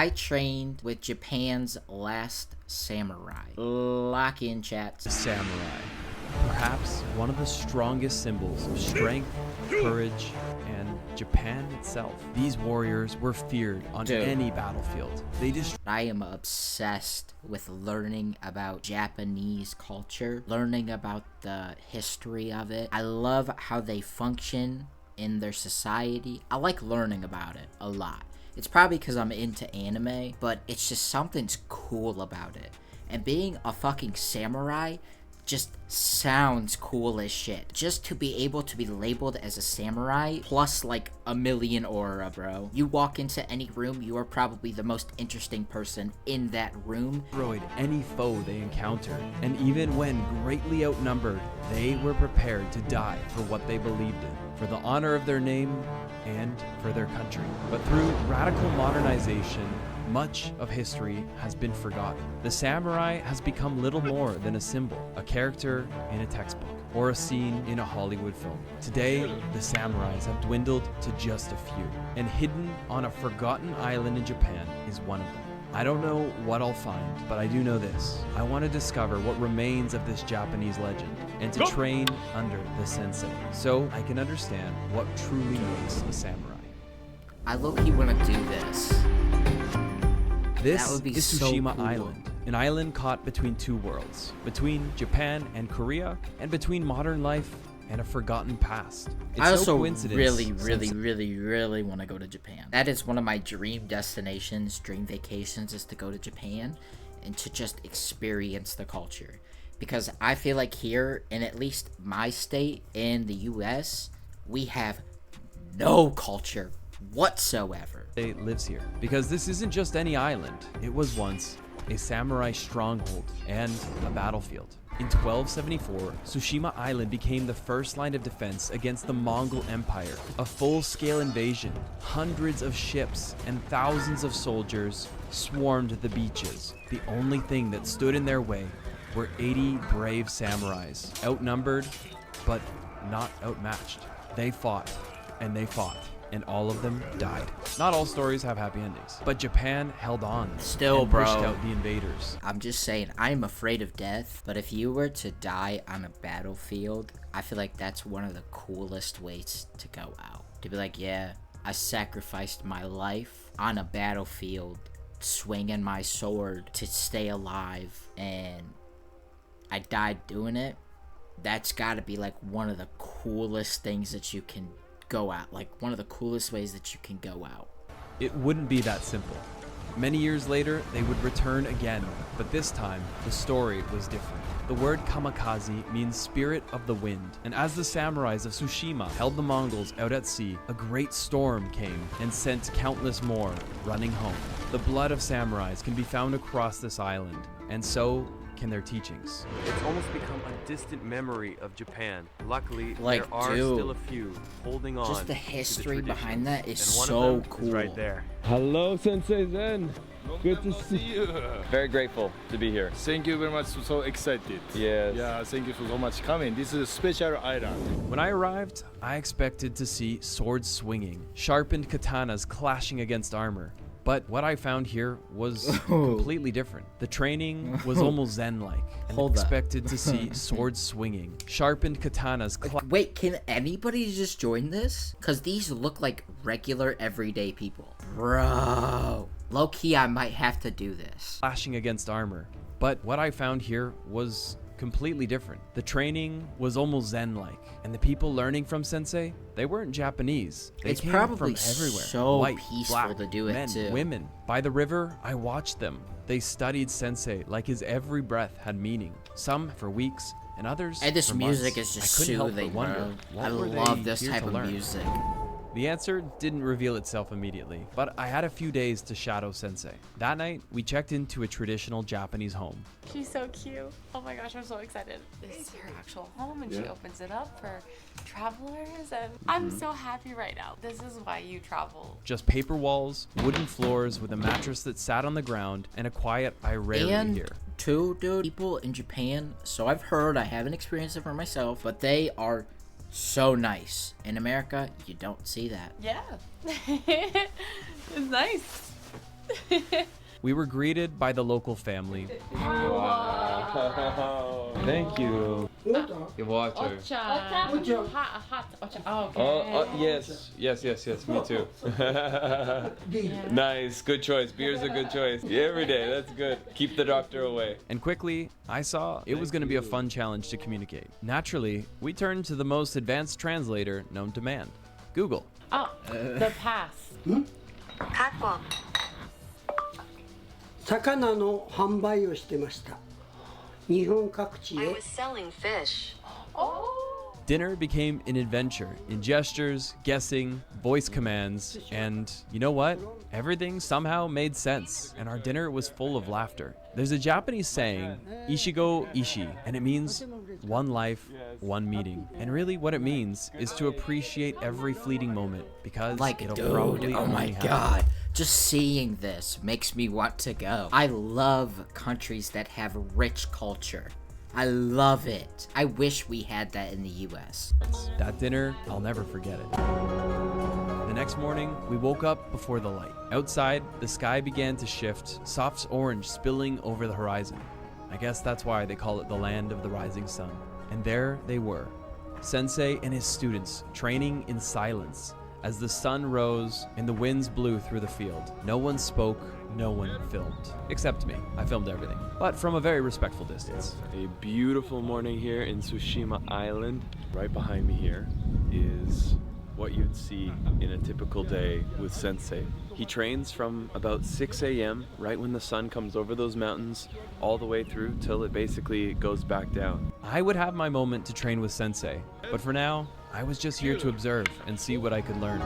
I trained with Japan's last samurai. Lock in, chat. Samurai. Perhaps one of the strongest symbols of strength, courage, and Japan itself. These warriors were feared on any battlefield. I am obsessed with learning about Japanese culture, learning about the history of it. I love how they function in their society. I like learning about it a lot. It's probably because I'm into anime, but it's just something's cool about it. And being a fucking samurai just sounds cool as shit. Just to be able to be labeled as a samurai plus like a million aura, bro. You walk into any room, you are probably the most interesting person in that room. Destroyed any foe they encountered, and even when greatly outnumbered, they were prepared to die for what they believed in, for the honor of their name and for their country. But through radical modernization, much of history has been forgotten. The samurai has become little more than a symbol, a character in a textbook, or a scene in a Hollywood film. Today, the samurais have dwindled to just a few, and hidden on a forgotten island in Japan is one of them. I don't know what I'll find, but I do know this. I want to discover what remains of this Japanese legend, and to train under the sensei, so I can understand what truly makes a samurai. I low-key want to do this. This would be is so Tsushima cool. Island, an island caught between two worlds, between Japan and Korea, and between modern life and a forgotten past. It's I also no coincidence really want to go to Japan. That is one of my dream destinations, dream vacations, is to go to Japan and to just experience the culture. Because I feel like here, in at least my state in the US, we have no culture whatsoever. lives here, because this isn't just any island. It was once a samurai stronghold and a battlefield. In 1274, Tsushima Island became the first line of defense against the Mongol Empire. A full-scale invasion, hundreds of ships, and thousands of soldiers swarmed the beaches. The only thing that stood in their way were 80 brave samurais, outnumbered, but not outmatched. They fought, and they fought, and all of them died. Not all stories have happy endings, but Japan held on. Still, and bro. pushed out the invaders. I'm just saying, I'm afraid of death, but if you were to die on a battlefield, I feel like that's one of the coolest ways to go out. To be like, yeah, I sacrificed my life on a battlefield, swinging my sword to stay alive, and I died doing it. That's gotta be like one of the coolest things that you can go out, like one of the coolest ways that you can go out. It wouldn't be that simple. Many years later, they would return again, but this time, the story was different. The word kamikaze means spirit of the wind, and as the samurais of Tsushima held the Mongols out at sea, a great storm came and sent countless more running home. The blood of samurais can be found across this island, and so can their teachings. It's almost become a distant memory of Japan. Luckily, Like, there are dude, still a few holding on. just the history behind that is and one so of them cool. is right there. Hello, Sensei Zen. Good to see you. Very grateful to be here. Thank you very much. So excited. Yes. Yeah, thank you so much coming. This is a special island. When I arrived, I expected to see swords swinging, sharpened katanas clashing against armor. But what I found here was completely different. The training was almost zen-like, and Hold up. expected to see swords swinging, sharpened katanas Wait, can anybody just join this? Because these look like regular everyday people. Bro. Low-key, I might have to do this. clashing against armor. But what I found here was completely different. The training was almost zen-like, and the people learning from Sensei, they weren't Japanese. They It's came probably from everywhere. so White, peaceful black, to do it, men, too. women. By the river, I watched them. They studied Sensei like his every breath had meaning. Some for weeks, and others And this for music months. is just I couldn't help soothing, but wonder, bro. what I were love they this here type to of learn? music. The answer didn't reveal itself immediately, but I had a few days to shadow Sensei. That night, we checked into a traditional Japanese home. She's so cute. Oh my gosh, I'm so excited. This is her actual home and she opens it up for travelers and I'm so happy right now. This is why you travel. Just paper walls, wooden floors with a mattress that sat on the ground, and a quiet I rarely And hear. too, dude, people in Japan, so I've heard, I haven't experienced it for myself, but they are so nice. In America, you don't see that. Yeah. It's nice. We were greeted by the local family. Wow. Thank you. Your water. Hot ocha. Oh, okay. Oh, yes. Yes, me too. Nice, good choice. Beer's a good choice. Every day, that's good. Keep the doctor away. And quickly, I saw it was going to be a fun challenge to communicate. Naturally, we turned to the most advanced translator known to man, Google. Oh, the pass. 魚の販売をしてました。日本各地 I へ was selling fish. Dinner became an adventure in gestures, guessing, voice commands, and you know what? Everything somehow made sense, and our dinner was full of laughter. There's a Japanese saying, Ishigo Ishi, and it means one life, one meeting. And really what it means is to appreciate every fleeting moment, because Like, it'll dude, probably oh my only happen. god. Just seeing this makes me want to go. I love countries that have rich culture. I love it. I wish we had that in the US. That dinner, I'll never forget it. The next morning, we woke up before the light. Outside, the sky began to shift, soft orange spilling over the horizon. I guess that's why they call it the land of the rising sun. And there they were, Sensei and his students training in silence as the sun rose and the winds blew through the field. No one spoke, no one filmed. Except me. I filmed everything, but from a very respectful distance. A beautiful morning here in Tsushima Island. Right behind me here is what you'd see in a typical day with Sensei. He trains from about 6 a.m., right when the sun comes over those mountains, all the way through till it basically goes back down. I would have my moment to train with Sensei, but for now, I was just here to observe and see what I could learn.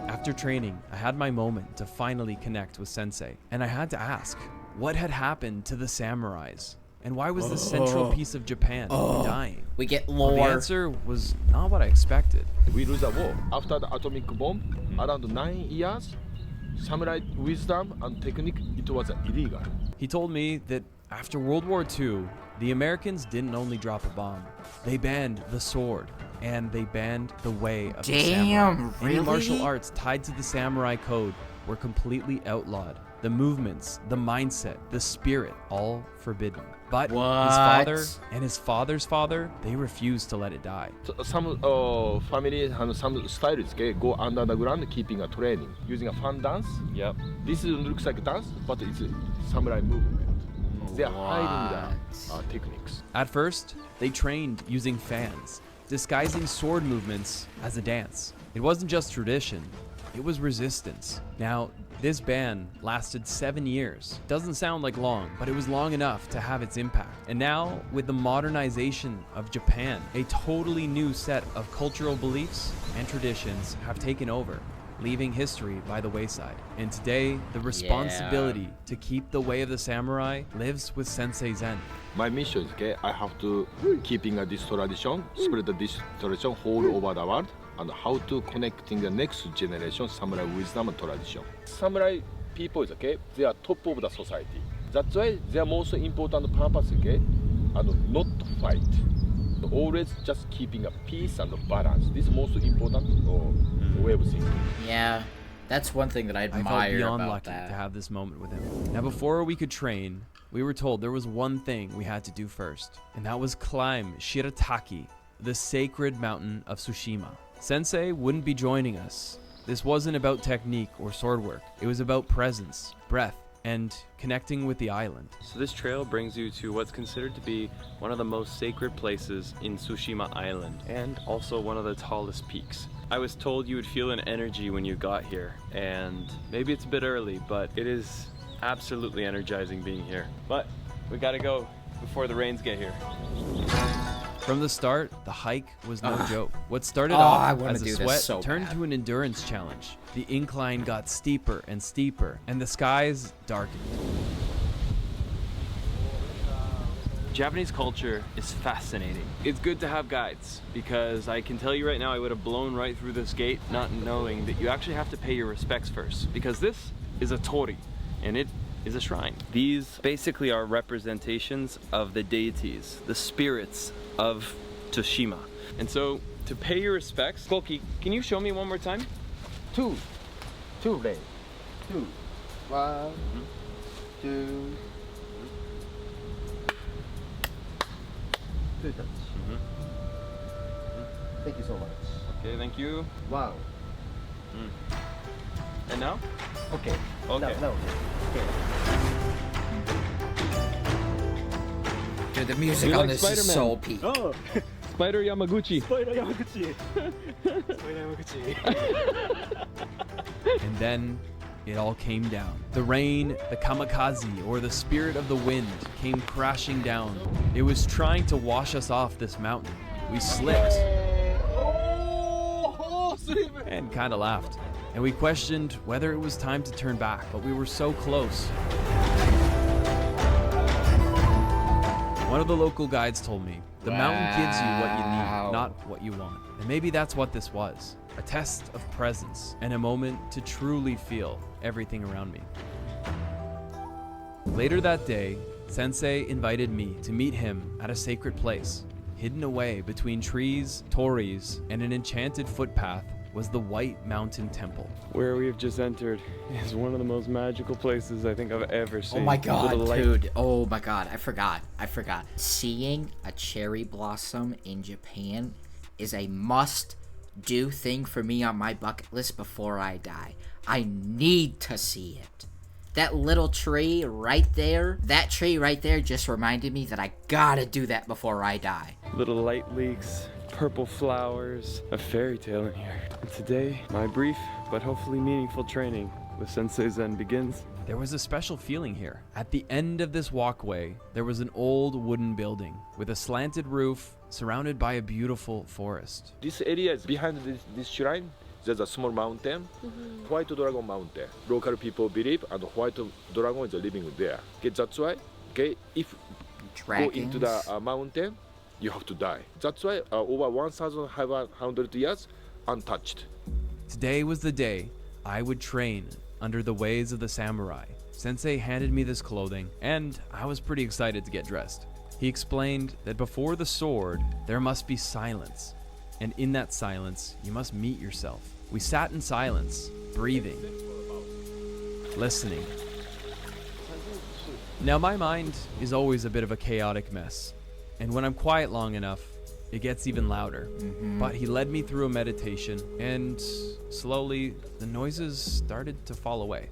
After training, I had my moment to finally connect with Sensei, and I had to ask, what had happened to the samurais? And why was the central piece of Japan dying? We get Well, the lore. answer was not what I expected. We lose the war. After the atomic bomb, around 9 years, samurai wisdom and technique, it was illegal. He told me that after World War II, the Americans didn't only drop a bomb, they banned the sword, and they banned the way of the samurai. Damn, Any martial really? arts tied to the samurai code were completely outlawed. The movements, the mindset, the spirit, all forbidden. But his father and his father's father, they refused to let it die. So, some family and some styles go under the ground, keeping a training using a fan dance. Yep. This looks like a dance, but it's a samurai movement. They are hiding the techniques. At first, they trained using fans, disguising sword movements as a dance. It wasn't just tradition, it was resistance. Now, this ban lasted 7 years. Doesn't sound like long, but it was long enough to have its impact. And now, with the modernization of Japan, a totally new set of cultural beliefs and traditions have taken over, leaving history by the wayside. And today, the responsibility to keep the way of the samurai lives with Sensei Zen. My mission is I have to keeping this tradition, spread this tradition all over the world, and how to connecting the next generation samurai wisdom and tradition. Samurai people is they are top of the society. That's why their most important purpose and not to fight. Always just keeping a peace and balance. This is most important way of thinking. Yeah, that's one thing that I I felt admire beyond about lucky that. to have this moment with him. Now, before we could train, we were told there was one thing we had to do first, and that was climb Shirataki, the sacred mountain of Tsushima. Sensei wouldn't be joining us. This wasn't about technique or sword work. It was about presence, breath, and connecting with the island. So this trail brings you to what's considered to be one of the most sacred places in Tsushima Island, and also one of the tallest peaks. I was told you would feel an energy when you got here, and maybe it's a bit early, but it is absolutely energizing being here. But we gotta go before the rains get here. From the start, the hike was no joke. What started I off wanna as a do this sweat so turned bad. to an endurance challenge. The incline got steeper and steeper, and the skies darkened. Japanese culture is fascinating. It's good to have guides, because I can tell you right now I would have blown right through this gate not knowing that you actually have to pay your respects first, because this is a tori and it is a shrine. These basically are representations of the deities, the spirits of Tsushima. And so, to pay your respects, Koki, can you show me one more time? Two lane. Two. One, two. Two touch. Thank you so much. Okay, thank you. Wow. And now? Okay. Okay. No. Okay. Dude, the music You on like this Spider-Man? is so peak. Oh, Spider Yamaguchi. And then it all came down. The rain, the kamikaze, or the spirit of the wind came crashing down. It was trying to wash us off this mountain. We slipped and kind of laughed. And we questioned whether it was time to turn back, but we were so close. One of the local guides told me, the mountain gives you what you need, not what you want. And maybe that's what this was. A test of presence and a moment to truly feel everything around me. Later that day, Sensei invited me to meet him at a sacred place. Hidden away between trees, tories, and an enchanted footpath was the White Mountain Temple. Where we've just entered is one of the most magical places I think I've ever seen. Oh my god, With a light- dude. Oh my god, I forgot. Seeing a cherry blossom in Japan is a must-do thing for me on my bucket list before I die. I need to see it. That little tree right there, just reminded me that I gotta do that before I die. Little light leaks, purple flowers, a fairy tale in here. And today, my brief but hopefully meaningful training with Sensei Zen begins. There was a special feeling here. At the end of this walkway, there was an old wooden building with a slanted roof surrounded by a beautiful forest. This area is behind this shrine. There's a small mountain, White Dragon Mountain. Local people believe and White Dragon is living there. Okay, that's why, okay, if Dragons. go into the mountain, you have to die. That's why over 1,500 years, untouched. Today was the day I would train under the ways of the samurai. Sensei handed me this clothing, and I was pretty excited to get dressed. He explained that before the sword, there must be silence. And in that silence, you must meet yourself. We sat in silence, breathing, listening. Now, my mind is always a bit of a chaotic mess. And when I'm quiet long enough, it gets even louder. But he led me through a meditation, and slowly, the noises started to fall away.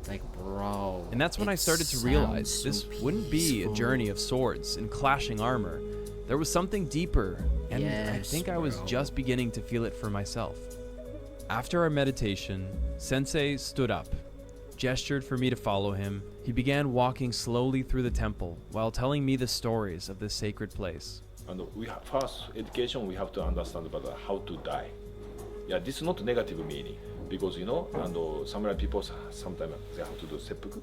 Like, bro. And that's when I started to realize this wouldn't be a journey of swords and clashing armor. There was something deeper, and I think I was just beginning to feel it for myself. After our meditation, Sensei stood up, gestured for me to follow him. He began walking slowly through the temple while telling me the stories of this sacred place. And we have, first education, we have to understand about how to die. Yeah, this is not negative meaning because and samurai people sometimes they have to do seppuku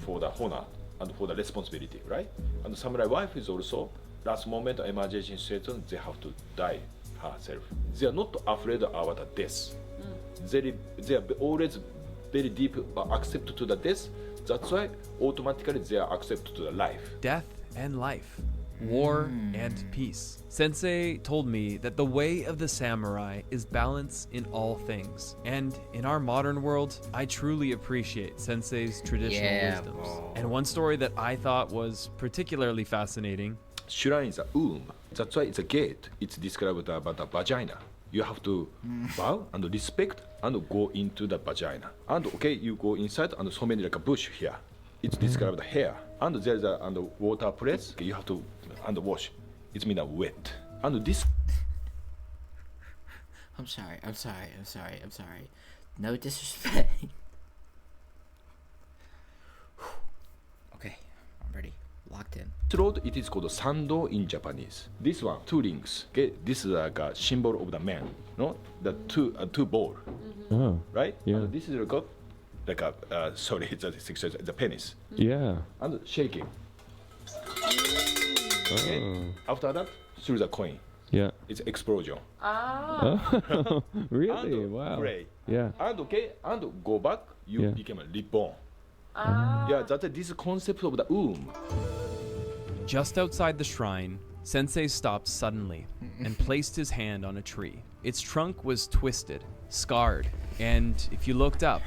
for the honor and for the responsibility, right? And samurai wife is also last moment emergency situation they have to die herself. They are not afraid about the death. They are always very deep accept to the death. That's why automatically they are accept to the life. Death and life, war and peace. Sensei told me that the way of the samurai is balance in all things. And in our modern world, I truly appreciate Sensei's traditional wisdoms. Bro. And one story that I thought was particularly fascinating. Shrine is a womb. That's why it's a gate. It's described about the vagina. You have to bow and respect and go into the vagina. And okay, you go inside and so many like a bush here. It's described the hair. And there's a water place. You have to wash. It's mean wet. And this. I'm sorry. No disrespect. Okay, I'm ready. Locked in. road, it is called sando in Japanese. This one, two rings. Okay, this is like a symbol of the man. No, the two ball. Oh, Right? Yeah. And this is like a sorry, it's a penis. yeah. And shaking. Okay. Oh, After that, through the coin. yeah. It's explosion. Oh, really? And Wow. pray. Yeah. And okay, and go back, you Yeah. become a reborn. Yeah, that's this concept of the womb. Just outside the shrine Sensei stopped suddenly and placed his hand on a tree. Its trunk was twisted, scarred, and if you looked up,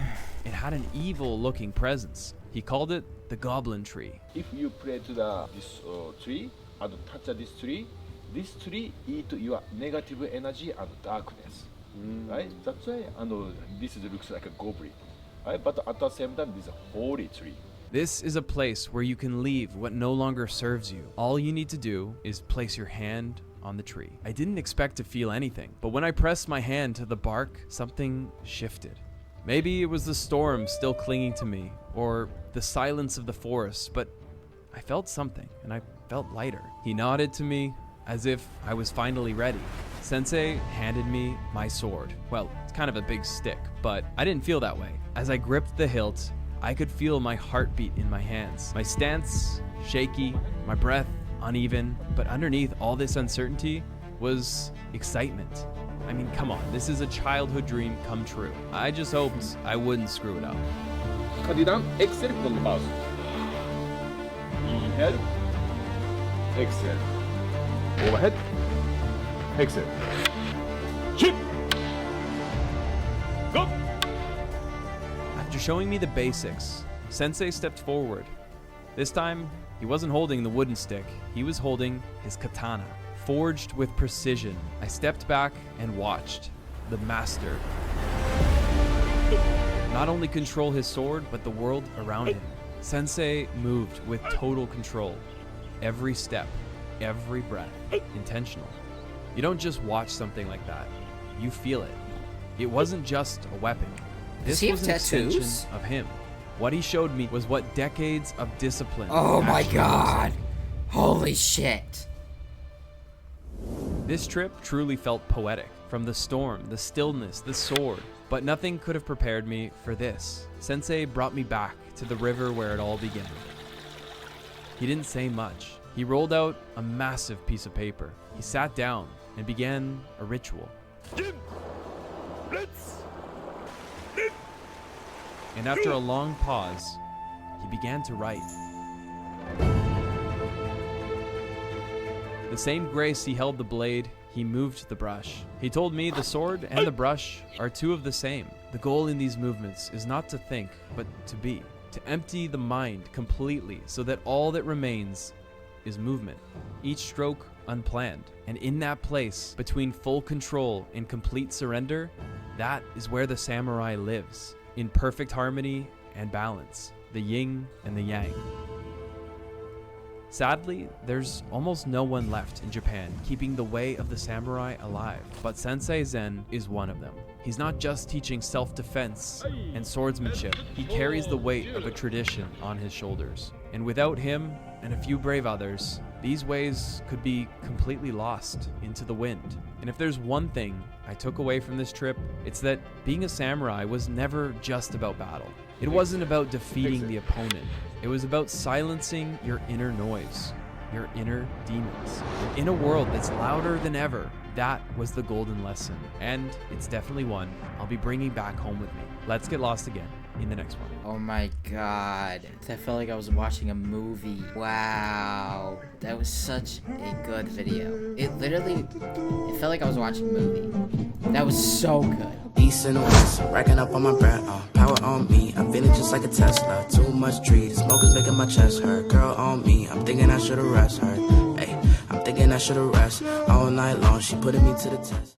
it had an evil-looking presence. He called it the Goblin Tree. If you pray to this tree and touch this tree eat your negative energy and darkness, right? That's why this looks like a goblin, right? But at the same time, this is a holy tree. This is a place where you can leave what no longer serves you. All you need to do is place your hand on the tree. I didn't expect to feel anything, but when I pressed my hand to the bark, something shifted. Maybe it was the storm still clinging to me, or the silence of the forest, but I felt something, and I felt lighter. He nodded to me as if I was finally ready. Sensei handed me my sword. Well, it's kind of a big stick, but I didn't feel that way. As I gripped the hilt, I could feel my heartbeat in my hands. My stance shaky, my breath uneven, but underneath all this uncertainty was excitement. I mean, come on, this is a childhood dream come true. I just hoped I wouldn't screw it up. Cut down, exhale from the mouth. Inhale, exhale. Overhead, exhale. Chip. Go. After showing me the basics, Sensei stepped forward. This time, he wasn't holding the wooden stick, he was holding his katana, forged with precision. I stepped back and watched the master not only control his sword, but the world around him. Sensei moved with total control. Every step, every breath, intentional. You don't just watch something like that, you feel it. It wasn't just a weapon. This was an extension of him. What he showed me was what decades of discipline. Oh my god! Holy shit! This trip truly felt poetic. From the storm, the stillness, the sword. But nothing could have prepared me for this. Sensei brought me back to the river where it all began. He didn't say much. He rolled out a massive piece of paper. He sat down and began a ritual. And after a long pause, he began to write. The same grace he held the blade, he moved the brush. He told me the sword and the brush are two of the same. The goal in these movements is not to think, but to be. To empty the mind completely so that all that remains is movement. Each stroke unplanned. And in that place, between full control and complete surrender, that is where the samurai lives. In perfect harmony and balance. The yin and the yang. Sadly, there's almost no one left in Japan keeping the way of the samurai alive, but Sensei Zen is one of them. He's not just teaching self-defense and swordsmanship, he carries the weight of a tradition on his shoulders. And without him and a few brave others, these ways could be completely lost into the wind. And if there's one thing I took away from this trip, it's that being a samurai was never just about battle. It wasn't about defeating the opponent. It was about silencing your inner noise, your inner demons. In a world that's louder than ever, that was the golden lesson. And it's definitely one I'll be bringing back home with me. Let's get lost again in the next one. Oh my god. I felt like I was watching a movie. Wow. That was such a good video. It felt like I was watching a movie. That was so good. East and west, racking up on my bread, power on me, I'm feeling just like a Tesla. Too much tree, the smoke is making my chest hurt. Girl on me, I'm thinking I should've rest her. Hey, I'm thinking I should've rest all night long, she putting me to the test.